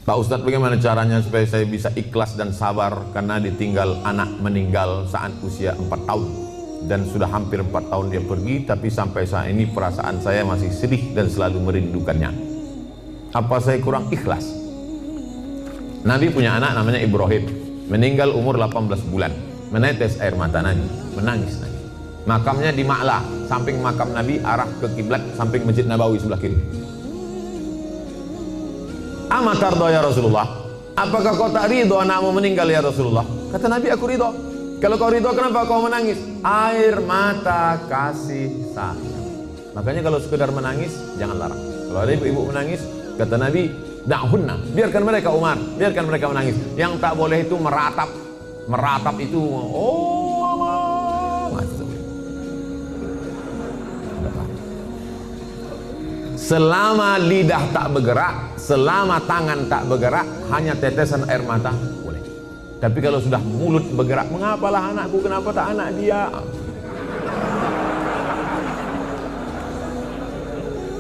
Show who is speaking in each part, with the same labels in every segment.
Speaker 1: Pak Ustadz, bagaimana caranya supaya saya bisa ikhlas dan sabar karena ditinggal anak meninggal saat usia 4 tahun dan sudah hampir 4 tahun dia pergi, tapi sampai saat ini perasaan saya masih sedih dan selalu merindukannya. Apa saya kurang ikhlas? Nabi punya anak namanya Ibrahim, meninggal umur 18 bulan, menetes air mata Nabi, menangis Nabi. Makamnya di Ma'la, samping makam Nabi arah ke kiblat, samping Masjid Nabawi sebelah kiri. Amatardo ya Rasulullah, apakah kau tak ridho anakmu meninggal ya Rasulullah? Kata Nabi, aku ridho. Kalau kau ridho, kenapa kau menangis? Air mata kasih sayang. Makanya kalau sekedar menangis jangan larang. Kalau ada ibu-ibu menangis, kata Nabi, da'hunna, biarkan mereka Umar, biarkan mereka menangis. Yang tak boleh itu meratap. Meratap itu, oh Allah, selama lidah tak bergerak, selama tangan tak bergerak, hanya tetesan air mata boleh. Tapi kalau sudah mulut bergerak, mengapalah anakku, kenapa tak anak dia?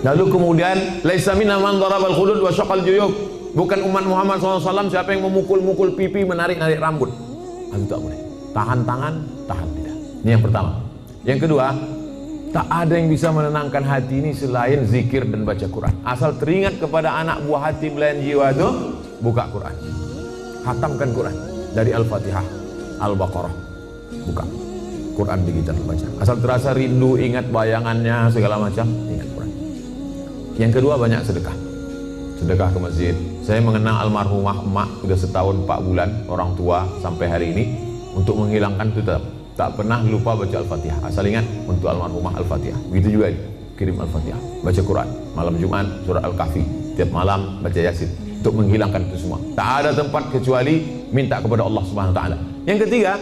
Speaker 1: Lalu kemudian, laisa minna man darabal khudud wa syaqal juyub. Bukan umat Muhammad SAW siapa yang memukul-mukul pipi, menarik-narik rambut. Itu tak boleh. Tahan tangan, tahan lidah. Ini yang pertama. Yang kedua, tak ada yang bisa menenangkan hati ini selain zikir dan baca Quran. Asal teringat kepada anak buah hati belayan jiwa itu, buka Quran, hatamkan Quran dari Al-Fatihah, Al-Baqarah, buka Quran digital baca. Asal terasa rindu, ingat bayangannya segala macam, ingat Quran. Yang kedua, banyak sedekah. Sedekah ke masjid. Saya mengenang almarhumah emak sudah setahun 4 bulan, orang tua sampai hari ini, untuk menghilangkan itu tak pernah lupa baca Al-Fatihah. Asal ingat untuk almarhumah Al-Fatihah. Begitu juga kirim Al-Fatihah, baca Quran. Malam Jumat surah Al-Kahfi, tiap malam baca Yasin, untuk menghilangkan itu semua. Tak ada tempat kecuali minta kepada Allah Subhanahu wa taala. Yang ketiga,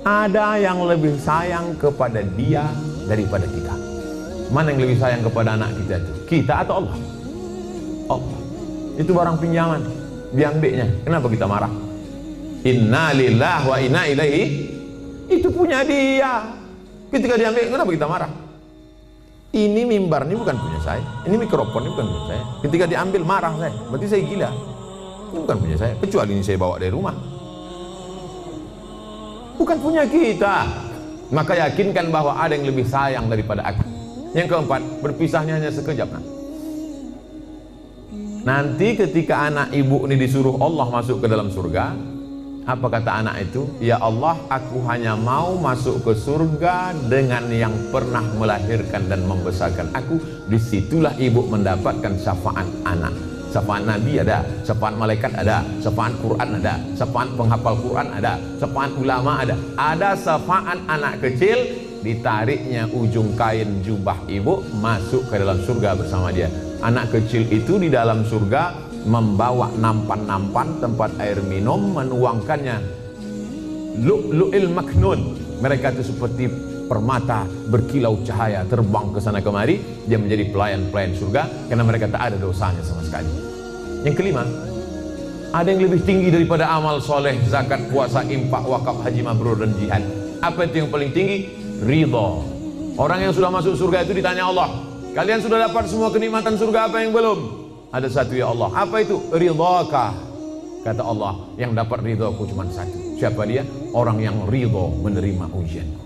Speaker 1: ada yang lebih sayang kepada dia daripada kita. Mana yang lebih sayang kepada anak kita itu? Kita atau Allah? Allah. Itu barang pinjaman, diambilnya. Kenapa kita marah? Inna lillahi wa inna ilaihi. Itu punya dia. Ketika diambil, kenapa kita marah? Ini mimbar ini bukan punya saya, ini mikrofon ini bukan punya saya. Ketika diambil marah saya, berarti saya gila. Ini bukan punya saya, kecuali ini saya bawa dari rumah. Bukan punya kita. Maka yakinkan bahwa ada yang lebih sayang daripada aku. Yang keempat, berpisahnya hanya sekejap. Nanti ketika anak ibu ini disuruh Allah masuk ke dalam surga, apa kata anak itu? Ya Allah, aku hanya mau masuk ke surga dengan yang pernah melahirkan dan membesarkan aku. Disitulah ibu mendapatkan syafaat anak. Syafaat Nabi ada, syafaat malaikat ada, syafaat Quran ada, syafaat penghafal Quran ada, syafaat ulama ada. Ada syafaat anak kecil, ditariknya ujung kain jubah ibu masuk ke dalam surga bersama dia. Anak kecil itu di dalam surga membawa nampan-nampan tempat air minum, menuangkannya lu'lu'il maknun. Mereka itu seperti permata berkilau cahaya, terbang ke sana kemari. Dia menjadi pelayan-pelayan surga karena mereka tak ada dosanya sama sekali. Yang kelima, ada yang lebih tinggi daripada amal soleh, zakat, puasa, infak, wakaf, haji mabrur dan jihad. Apa itu yang paling tinggi? Ridho. Orang yang sudah masuk surga itu ditanya Allah, kalian sudah dapat semua kenikmatan surga, apa yang belum? Ada satu ya Allah. Apa itu? Ridhaka. Kata Allah, yang dapat ridhoku cuma satu. Siapa dia? Orang yang ridho menerima ujianku.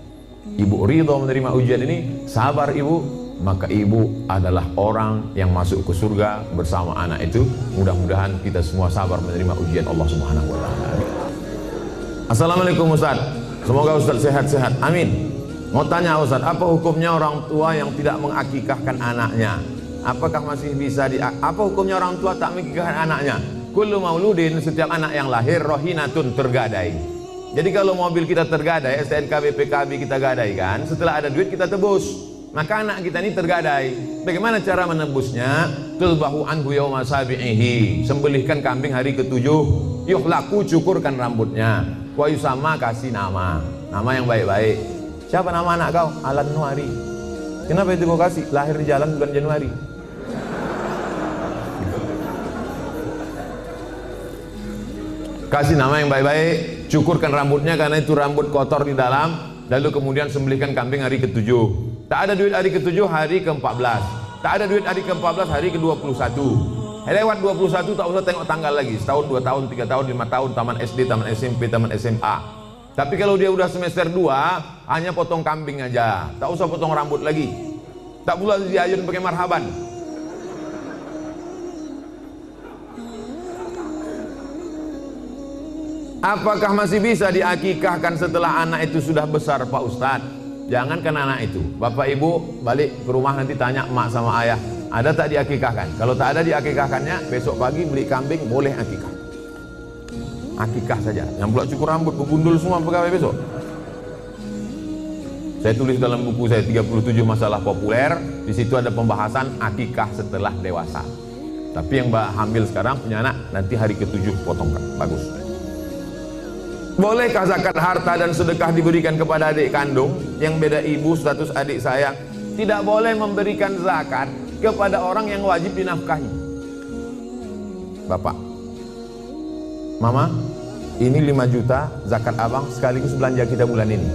Speaker 1: Ibu ridho menerima ujian ini, sabar ibu, maka ibu adalah orang yang masuk ke surga bersama anak itu. Mudah-mudahan kita semua sabar menerima ujian Allah Subhanahu wa taala. Assalamualaikum Ustaz. Semoga Ustaz sehat-sehat. Amin. Mau tanya Ustaz, apa hukumnya orang tua yang tidak mengakikahkan anaknya? Apakah masih bisa apa hukumnya orang tua tak mengakikahkan anaknya? Kullu mauludin, setiap anak yang lahir rohinatun, tergadai. Jadi kalau mobil kita tergadai, STNK BPKB kita gadaikan, setelah ada duit kita tebus. Maka anak kita ini tergadai. Bagaimana cara menebusnya? Tulbahu anhu yawma sabi'ihi, sembelihkan kambing hari ke-7. Yuhlaku, cukurkan rambutnya. Wa yusama, kasih nama yang baik-baik. Siapa nama anak kau? Alan Nuari. Kenapa itu kau kasih? Lahir di jalan bulan Januari. Kasih nama yang baik-baik, cukurkan rambutnya karena itu rambut kotor di dalam. Lalu kemudian sembelihkan kambing hari ke-7. Tak ada duit hari ke-7, hari ke-14. Tak ada duit hari ke-14, hari ke-21. Lewat 21 tak usah tengok tanggal lagi. Setahun, 2 tahun, 3 tahun, 5 tahun, taman SD, taman SMP, taman SMA. Tapi kalau dia udah semester 2, hanya potong kambing aja. Tak usah potong rambut lagi. Tak pula diayun pakai marhaban. Apakah masih bisa diakikahkan setelah anak itu sudah besar, Pak Ustadz? Jangankan anak itu, bapak ibu balik ke rumah nanti tanya emak sama ayah, ada tak diakikahkan? Kalau tak ada diakikahkannya, besok pagi beli kambing, boleh akikah. Akikah saja. Yang pula cukur rambut, begundul semua pegawai besok. Saya tulis dalam buku saya 37 masalah populer, di situ ada pembahasan akikah setelah dewasa. Tapi yang hamil sekarang punya anak, nanti hari ke-7 potongkan. Bagus. Bolehkah zakat harta dan sedekah diberikan kepada adik kandung yang beda ibu status adik saya? Tidak boleh memberikan zakat kepada orang yang wajib dinafkahi. Bapak, Mama, ini 5 juta zakat abang sekaligus belanja kita bulan ini.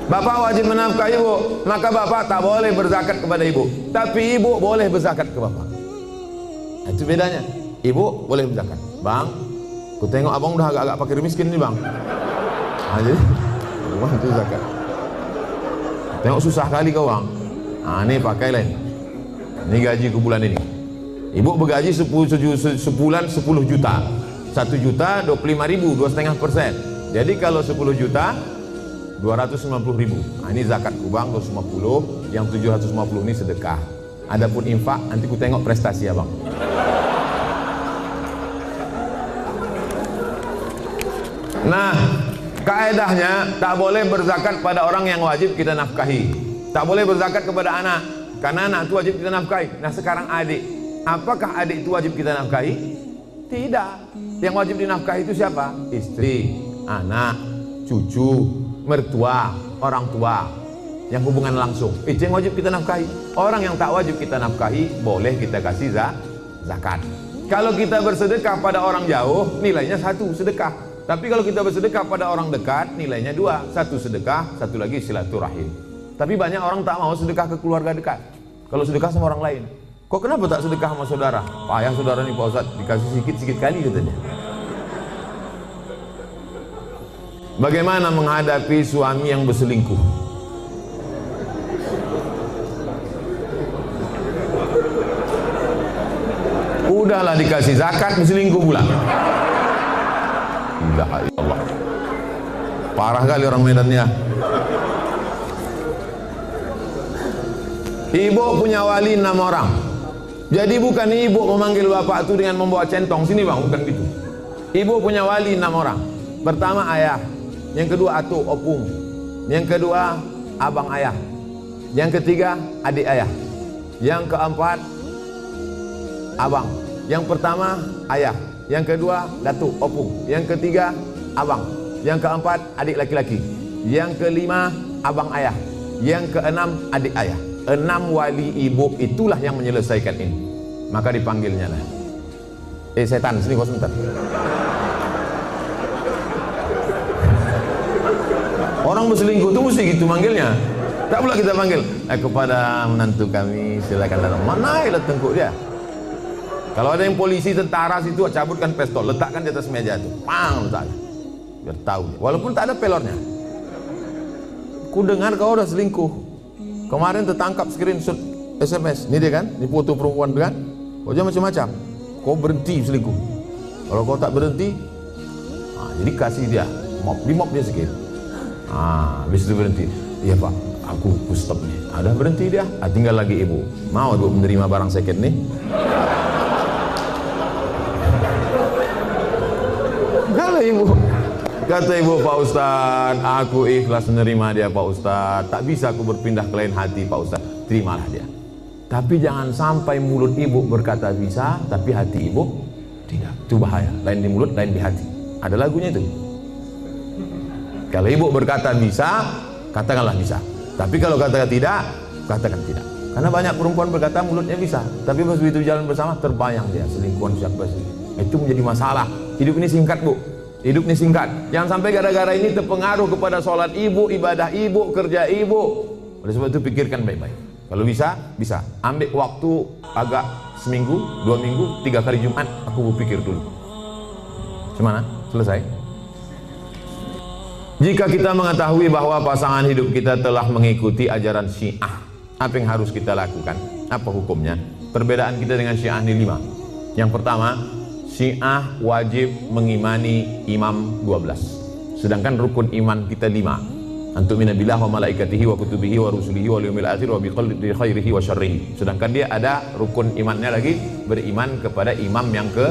Speaker 1: Bapak wajib menafkahi ibu, maka bapak tak boleh berzakat kepada ibu, tapi ibu boleh berzakat ke bapak. Itu bedanya. Ibu boleh berzakat. Bang, ku tengok abang udah agak-agak fakir miskin nih bang. Nah, jadi bang itu zakat. Tengok susah kali kau bang. Nah, ini pakai lain. Ini gaji ku bulan ini. Ibu bergaji sebulan 10 juta. 1 juta 25.000, 2,5%. Jadi kalau 10 juta 290.000. Nah, ini zakat ku bang 250, yang 750 ini sedekah. Adapun infak nanti ku tengok prestasi abang. Nah, kaedahnya tak boleh berzakat pada orang yang wajib kita nafkahi. Tak boleh berzakat kepada anak, karena anak itu wajib kita nafkahi. Nah sekarang adik, apakah adik itu wajib kita nafkahi? Tidak. Yang wajib dinafkahi itu siapa? Istri, anak, cucu, mertua, orang tua, yang hubungan langsung. Itu yang wajib kita nafkahi. Orang yang tak wajib kita nafkahi, boleh kita kasih zakat. Kalau kita bersedekah pada orang jauh, nilainya 1 sedekah. Tapi kalau kita bersedekah pada orang dekat, nilainya 2. 1 sedekah, 1 lagi silaturahim. Tapi banyak orang tak mau sedekah ke keluarga dekat. Kalau sedekah sama orang lain, kok kenapa tak sedekah sama saudara? Payah saudara nih Pak Ustadz, dikasih sikit-sikit kali katanya. Bagaimana menghadapi suami yang berselingkuh? Udahlah dikasih zakat, berselingkuh pula. Ya Allah, parah kali orang Medannya. Ibu punya wali 6 orang. Jadi bukan ibu memanggil bapak itu dengan membawa centong sini bang, bukan gitu. Ibu punya wali 6 orang. Pertama ayah, yang kedua atuk opung, yang kedua abang ayah, yang ketiga adik ayah, yang keempat abang. Yang pertama ayah, yang kedua datuk opung, yang ketiga abang, yang keempat adik laki-laki, yang kelima abang ayah, yang keenam adik ayah. 6 wali ibu itulah yang menyelesaikan ini. Maka dipanggilnya lah, setan sini kau sebentar. Orang berselingkuh itu mesti gitu manggilnya. Tak pula kita panggil kepada menantu kami silakan datang. Mana ya tengkuk dia. Kalau ada yang polisi, tentara situ, cabutkan pistol, letakkan di atas meja itu, pang, letakkan, biar tahu. Walaupun tak ada pelornya. Ku dengar kau udah selingkuh. Kemarin tertangkap screenshot SMS. Ini dia kan, ini foto perempuan kan. Kau jangan macam-macam. Kau berhenti selingkuh. Kalau kau tak berhenti, jadi kasih dia mop, di mop dia sikit. Habis itu berhenti. Iya pak, aku stop nih. Ada berhenti dia. Tinggal lagi ibu. Mau ibu menerima barang second nih? Kata ibu, Pak Ustadz, aku ikhlas menerima dia Pak Ustadz. Tak bisa aku berpindah ke lain hati Pak Ustadz. Terimalah dia. Tapi jangan sampai mulut ibu berkata bisa, tapi hati ibu tidak. Itu bahaya. Lain di mulut, lain di hati. Ada lagunya itu. Kalau ibu berkata bisa, katakanlah bisa. Tapi kalau katakan tidak, katakan tidak. Karena banyak perempuan berkata mulutnya bisa, tapi pas begitu jalan bersama terbayang dia selingkuhan siapa sih. Itu menjadi masalah. Hidup ini singkat bu. Hidup ini singkat. Jangan sampai gara-gara ini terpengaruh kepada sholat ibu, ibadah ibu, kerja ibu. Oleh sebab itu pikirkan baik-baik. Kalau bisa, bisa. Ambil waktu agak seminggu, 2 minggu, 3 kali Jumat, aku berpikir dulu. Gimana? Selesai. Jika kita mengetahui bahwa pasangan hidup kita telah mengikuti ajaran Syiah, apa yang harus kita lakukan? Apa hukumnya? Perbedaan kita dengan Syiah ini 5. Yang pertama, Syiah wajib mengimani imam 12. Sedangkan rukun iman kita 5. Antumina billah wa malaikatihi wa kutubihi wa rusulihi wa liyumil akhir wa biqadri khairihi wa syarrihi. Sedangkan dia ada rukun imannya lagi, beriman kepada imam yang ke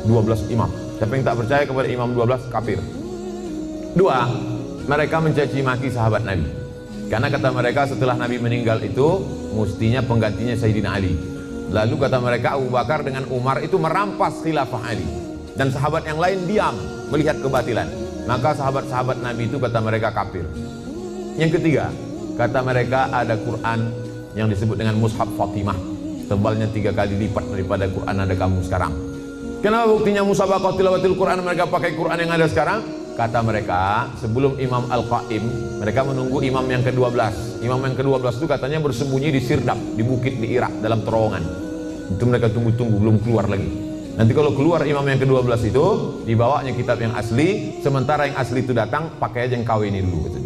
Speaker 1: 12 imam. Siapa yang tak percaya kepada imam 12 kafir. 2, mereka mencaci maki sahabat Nabi. Karena kata mereka setelah Nabi meninggal itu mestinya penggantinya Sayyidina Ali. Lalu kata mereka Abu Bakar dengan Umar itu merampas khilafah Ali. Dan sahabat yang lain diam melihat kebatilan. Maka sahabat-sahabat Nabi itu kata mereka kafir. Yang ketiga, kata mereka ada Quran yang disebut dengan Mushaf Fatimah, tebalnya 3 kali lipat daripada Quran ada kamu sekarang. Kenapa buktinya musabaqah tilawatil Quran mereka pakai Quran yang ada sekarang? Kata mereka sebelum Imam Al-Qaim mereka menunggu imam yang ke-12. Imam yang ke-12 itu katanya bersembunyi di Sirdap, di bukit di Irak dalam terowongan. Itu mereka tunggu-tunggu belum keluar lagi. Nanti kalau keluar imam yang ke-12 itu dibawanya kitab yang asli, sementara yang asli itu datang pakai aja yang KW ini dulu gitu.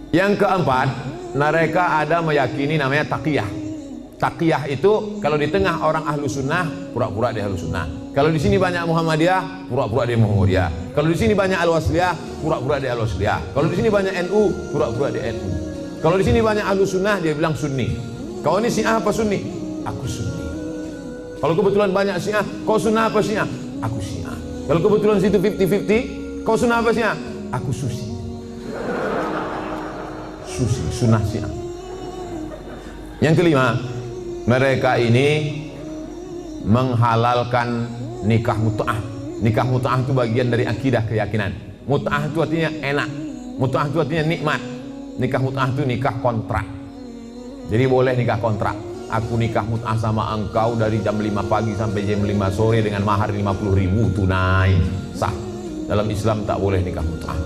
Speaker 1: Yang keempat, mereka ada meyakini namanya taqiyah. Taqiyah itu kalau di tengah orang ahlu sunnah pura-pura dia ahlu sunnah. Kalau di sini banyak Muhammadiyah, pura-pura dia Muhammadiyah. Kalau di sini banyak Al-Wasliyah, pura-pura dia Al-Wasliyah. Kalau di sini banyak NU, pura-pura dia NU. Kalau di sini banyak ahlu sunnah dia bilang Sunni. Kau ini Syiah apa Sunni? Aku Sunni. Kalau kebetulan banyak Syiah, kau sunnah apa Syiah? Aku Syiah. Kalau kebetulan situ 50-50, kau sunnah apa Syiah? Aku Susi. Susi, sunnah Syiah. Yang kelima, mereka ini menghalalkan nikah mut'ah. Nikah mut'ah itu bagian dari akidah keyakinan. Mut'ah itu artinya enak. Mut'ah itu artinya nikmat. Nikah mut'ah itu nikah kontrak. Jadi boleh nikah kontrak. Aku nikah mut'ah sama engkau dari jam 5 pagi sampai jam 5 sore dengan mahar 50.000 tunai, sah. Dalam Islam tak boleh nikah mut'ah.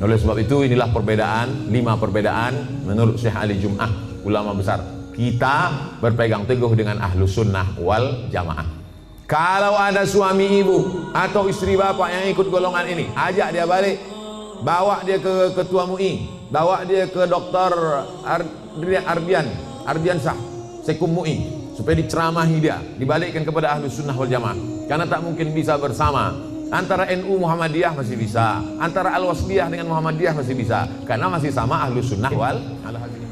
Speaker 1: Oleh sebab itu inilah perbedaan, 5 perbedaan menurut Syekh Ali Jum'ah, ulama besar. Kita berpegang teguh dengan ahlus sunnah wal jamaah. Kalau ada suami ibu atau istri bapak yang ikut golongan ini, ajak dia balik, bawa dia ke ketua MUI, bawa dia ke dokter Ardiansah Sekum MUI, supaya diceramahi dia, dibalikkan kepada ahlus sunnah wal jamaah. Karena tak mungkin bisa bersama. Antara NU Muhammadiyah masih bisa, antara Al-Wasliyah dengan Muhammadiyah masih bisa, karena masih sama ahlus sunnah wal jamaah.